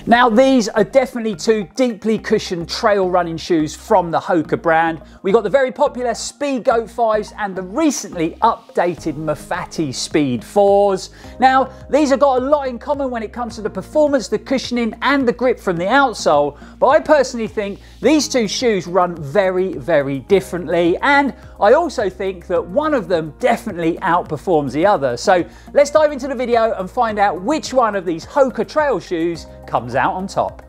Now these are definitely two deeply cushioned trail running shoes from the HOKA brand. We got the very popular Speedgoat 5s and the recently updated Mafate Speed 4s. Now these have got a lot in common when it comes to the performance, the cushioning and the grip from the outsole, but I personally think these two shoes run very, very differently, and I also think that one of them definitely outperforms the other. So let's dive into the video and find out which one of these HOKA trail shoes comes out on top.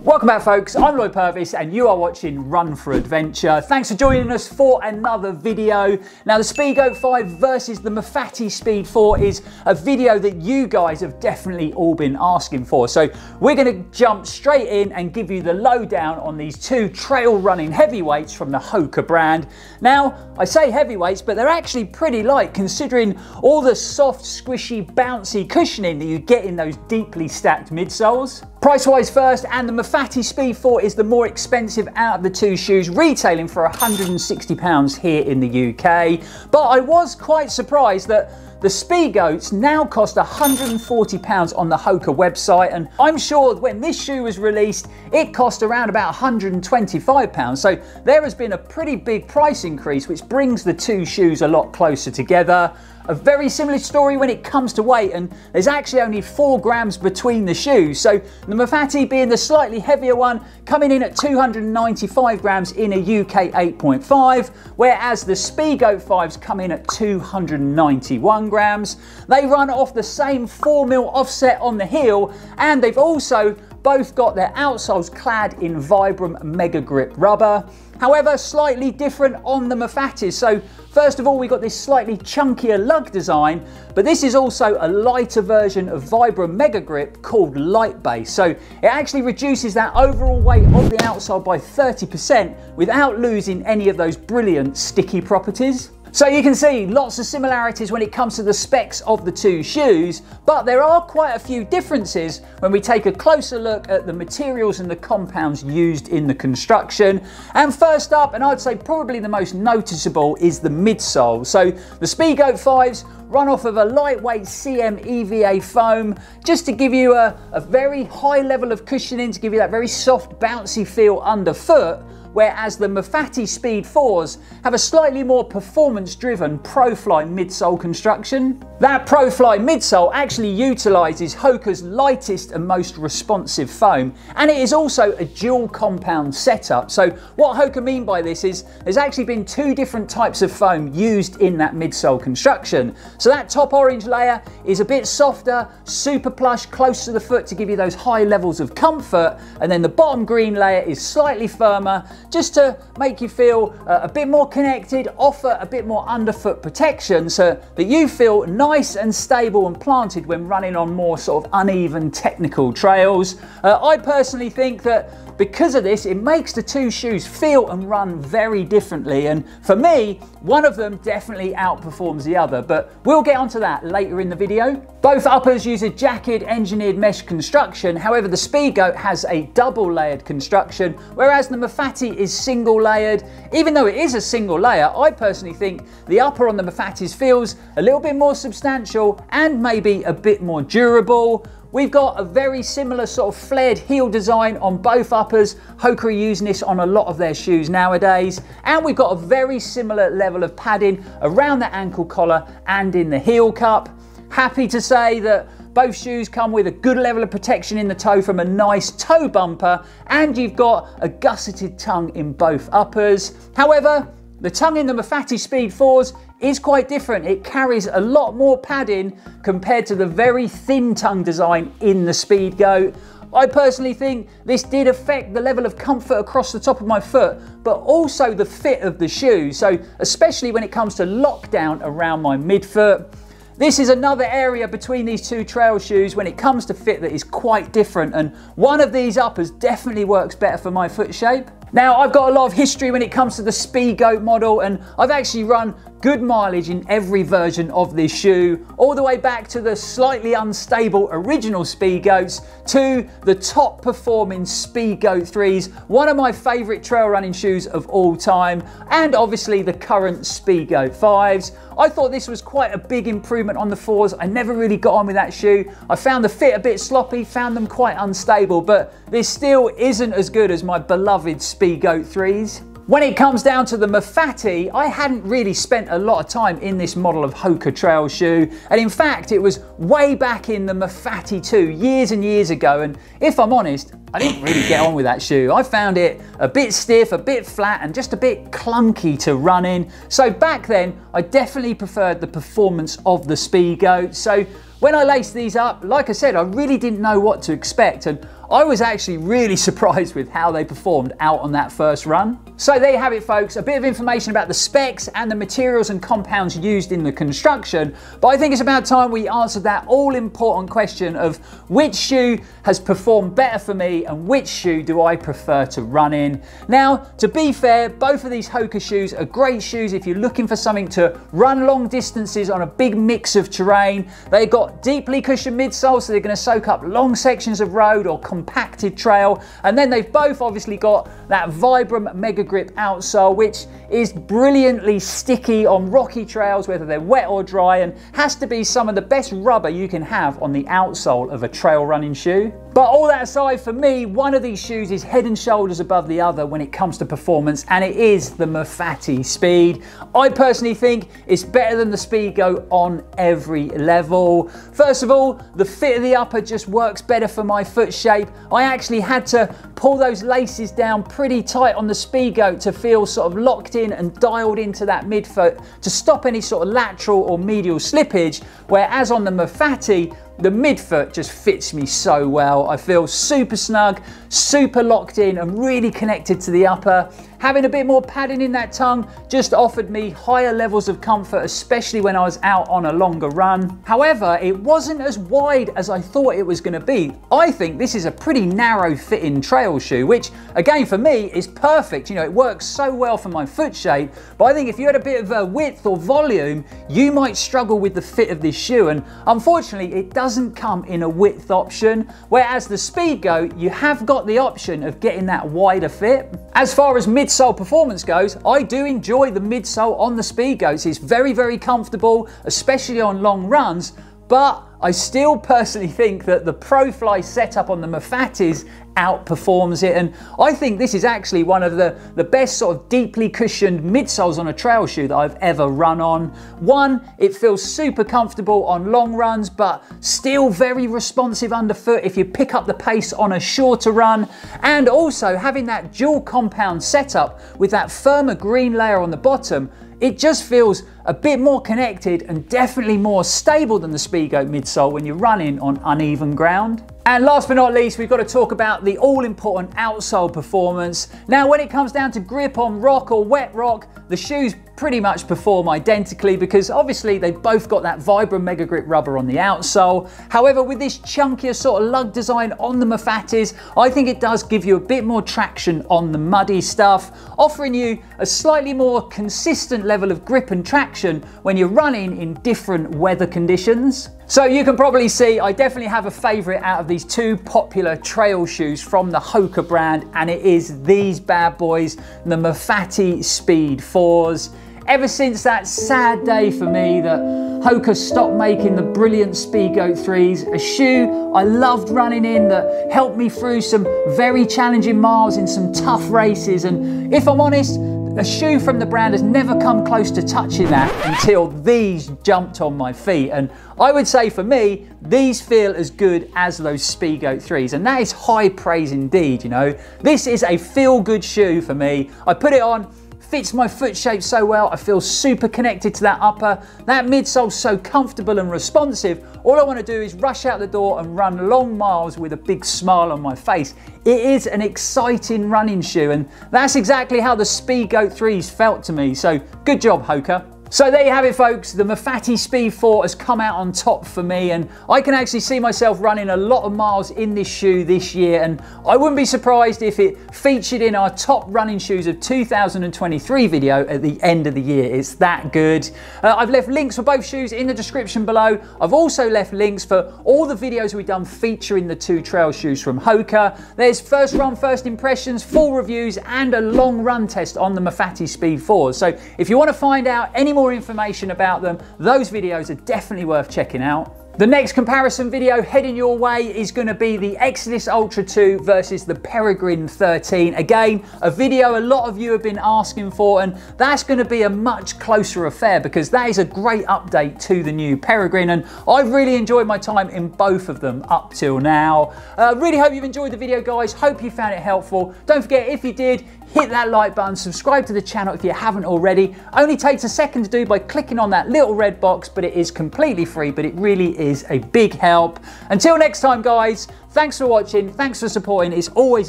Welcome back folks, I'm Lloyd Purvis and you are watching Run4Adventure. Thanks for joining us for another video. Now the Speedgoat 5 versus the Mafate Speed 4 is a video that you guys have definitely all been asking for. So we're going to jump straight in and give you the lowdown on these two trail running heavyweights from the HOKA brand. Now I say heavyweights, but they're actually pretty light considering all the soft, squishy, bouncy cushioning that you get in those deeply stacked midsoles. Price wise first, and the Mafate Speed 4 is the more expensive out of the two shoes, retailing for £160 here in the UK. But I was quite surprised that the Speedgoats now cost £140 on the HOKA website, and I'm sure when this shoe was released it cost around about £125, so there has been a pretty big price increase which brings the two shoes a lot closer together. A very similar story when it comes to weight, and there's actually only 4 grams between the shoes. So the Mafate being the slightly heavier one, coming in at 295 grams in a UK 8.5, whereas the Speedgoat 5s come in at 291 grams. They run off the same 4mm offset on the heel, and they've also both got their outsoles clad in Vibram Mega Grip rubber. However, slightly different on the Mafates. So first of all, we got this slightly chunkier lug design, but this is also a lighter version of Vibram Mega Grip called Light Base. So it actually reduces that overall weight of the outsole by 30% without losing any of those brilliant sticky properties. So you can see lots of similarities when it comes to the specs of the two shoes, but there are quite a few differences when we take a closer look at the materials and the compounds used in the construction. And first up, and I'd say probably the most noticeable, is the midsole. So the Speedgoat 5s run off of a lightweight CM EVA foam, just to give you a very high level of cushioning, to give you that very soft bouncy feel underfoot, whereas the Mafate Speed 4s have a slightly more performance-driven Pro-Fly midsole construction. That Pro-Fly midsole actually utilises HOKA's lightest and most responsive foam, and it is also a dual compound setup. So what HOKA mean by this is there's actually been 2 different types of foam used in that midsole construction. So that top orange layer is a bit softer, super plush, close to the foot to give you those high levels of comfort, and then the bottom green layer is slightly firmer, just to make you feel a bit more connected, offer a bit more underfoot protection so that you feel nice and stable and planted when running on more sort of uneven technical trails. I personally think that because of this, it makes the two shoes feel and run very differently, and for me, one of them definitely outperforms the other, but we'll get onto that later in the video. Both uppers use a jacket engineered mesh construction. However, the Speedgoat has a double layered construction, whereas the Mafate is single layered. Even though it is a single layer, I personally think the upper on the Mafates feels a little bit more substantial and maybe a bit more durable. We've got a very similar sort of flared heel design on both uppers. HOKA are using this on a lot of their shoes nowadays. And we've got a very similar level of padding around the ankle collar and in the heel cup. Happy to say that both shoes come with a good level of protection in the toe from a nice toe bumper, and you've got a gusseted tongue in both uppers. However, the tongue in the Mafate Speed 4s is quite different. It carries a lot more padding compared to the very thin tongue design in the Speedgoat. I personally think this did affect the level of comfort across the top of my foot, but also the fit of the shoe. So especially when it comes to lockdown around my midfoot. This is another area between these two trail shoes when it comes to fit that is quite different, and one of these uppers definitely works better for my foot shape. Now, I've got a lot of history when it comes to the Speedgoat model, and I've actually run good mileage in every version of this shoe, all the way back to the slightly unstable original Speedgoats to the top performing Speedgoat 3s, one of my favourite trail running shoes of all time, and obviously the current Speedgoat 5s. I thought this was quite a big improvement on the 4s. I never really got on with that shoe. I found the fit a bit sloppy, found them quite unstable, but this still isn't as good as my beloved Speedgoat 3s. When it comes down to the Mafate, I hadn't really spent a lot of time in this model of HOKA trail shoe, and in fact it was way back in the Mafate 2 years and years ago, and if I'm honest, I didn't really get on with that shoe. I found it a bit stiff, a bit flat, and just a bit clunky to run in. So back then, I definitely preferred the performance of the Speedgoat. So when I laced these up, like I said, I really didn't know what to expect, and I was actually really surprised with how they performed out on that first run. So there you have it, folks, a bit of information about the specs and the materials and compounds used in the construction, but I think it's about time we answered that all-important question of which shoe has performed better for me and which shoe do I prefer to run in. Now, to be fair, both of these HOKA shoes are great shoes if you're looking for something to run long distances on a big mix of terrain. They've got deeply cushioned midsoles, so they're going to soak up long sections of road or compacted trail, and then they've both obviously got that Vibram Mega Grip outsole, which is brilliantly sticky on rocky trails, whether they're wet or dry, and has to be some of the best rubber you can have on the outsole of a trail running shoe. But all that aside, for me, one of these shoes is head and shoulders above the other when it comes to performance, and it is the Mafate Speed. I personally think it's better than the Speedgoat on every level. First of all, the fit of the upper just works better for my foot shape. I actually had to pull those laces down pretty tight on the Speedgoat to feel sort of locked in and dialed into that midfoot to stop any sort of lateral or medial slippage, whereas on the Mafate, the midfoot just fits me so well. I feel super snug, super locked in and really connected to the upper. Having a bit more padding in that tongue just offered me higher levels of comfort, especially when I was out on a longer run. However, it wasn't as wide as I thought it was going to be. I think this is a pretty narrow fitting trail shoe, which again for me is perfect. You know, it works so well for my foot shape, but I think if you had a bit of a width or volume, you might struggle with the fit of this shoe, and unfortunately it doesn't come in a width option, whereas the Speedgoat, you have got the option of getting that wider fit. As far as midsole performance goes, I do enjoy the midsole on the Speedgoats. It's very, very comfortable, especially on long runs, but I still personally think that the ProFly setup on the Mafates outperforms it, and I think this is actually one of the best sort of deeply cushioned midsoles on a trail shoe that I've ever run on. One, it feels super comfortable on long runs, but still very responsive underfoot if you pick up the pace on a shorter run, and also having that dual compound setup with that firmer green layer on the bottom, it just feels a bit more connected and definitely more stable than the Speedgoat midsole when you're running on uneven ground. And last but not least, we've got to talk about the all-important outsole performance. Now, when it comes down to grip on rock or wet rock, the shoes pretty much perform identically because obviously they've both got that Vibram Mega Grip rubber on the outsole. However, with this chunkier sort of lug design on the Mafates, I think it does give you a bit more traction on the muddy stuff, offering you a slightly more consistent level of grip and traction when you're running in different weather conditions. So you can probably see I definitely have a favourite out of these two popular trail shoes from the HOKA brand, and it is these bad boys, the Mafate Speed 4s. Ever since that sad day for me that HOKA stopped making the brilliant Speedgoat 3s, a shoe I loved running in that helped me through some very challenging miles in some tough races, and if I'm honest, a shoe from the brand has never come close to touching that until these jumped on my feet. And I would say for me, these feel as good as those Speedgoat 3s. And that is high praise indeed, you know. This is a feel-good shoe for me. I put it on, fits my foot shape so well, I feel super connected to that upper. That midsole's so comfortable and responsive, all I want to do is rush out the door and run long miles with a big smile on my face. It is an exciting running shoe, and that's exactly how the Speedgoat 3s felt to me, so good job, HOKA. So there you have it, folks. The Mafate Speed 4 has come out on top for me, and I can actually see myself running a lot of miles in this shoe this year, and I wouldn't be surprised if it featured in our top running shoes of 2023 video at the end of the year. It's that good. I've left links for both shoes in the description below. I've also left links for all the videos we've done featuring the two trail shoes from HOKA. There's first run, first impressions, full reviews, and a long run test on the Mafate Speed 4. So if you want to find out any more information about them, those videos are definitely worth checking out. The next comparison video heading your way is going to be the Exodus Ultra 2 versus the Peregrine 13. Again, a video a lot of you have been asking for, and that's going to be a much closer affair because that is a great update to the new Peregrine, and I've really enjoyed my time in both of them up till now. Really hope you've enjoyed the video, guys. Hope you found it helpful. Don't forget, if you did, hit that like button, subscribe to the channel if you haven't already. Only takes a second to do by clicking on that little red box, but it is completely free, but it really is a big help. Until next time, guys, thanks for watching, thanks for supporting, it's always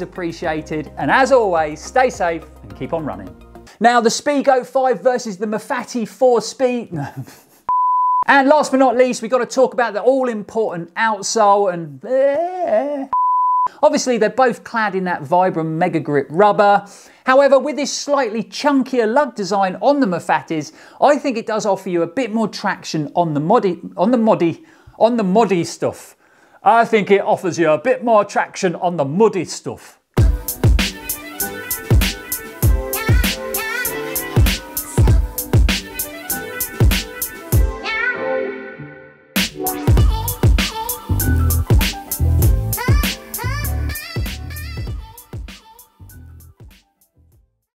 appreciated, and as always, stay safe and keep on running. Now, the Speedgoat 5 versus the Mafate 4 Speed. And last but not least, we've got to talk about the all-important outsole, and obviously they're both clad in that Vibram Mega Grip rubber. However, with this slightly chunkier lug design on the Mafates, I think it does offer you a bit more traction on the muddy stuff. I think it offers you a bit more traction on the muddy stuff.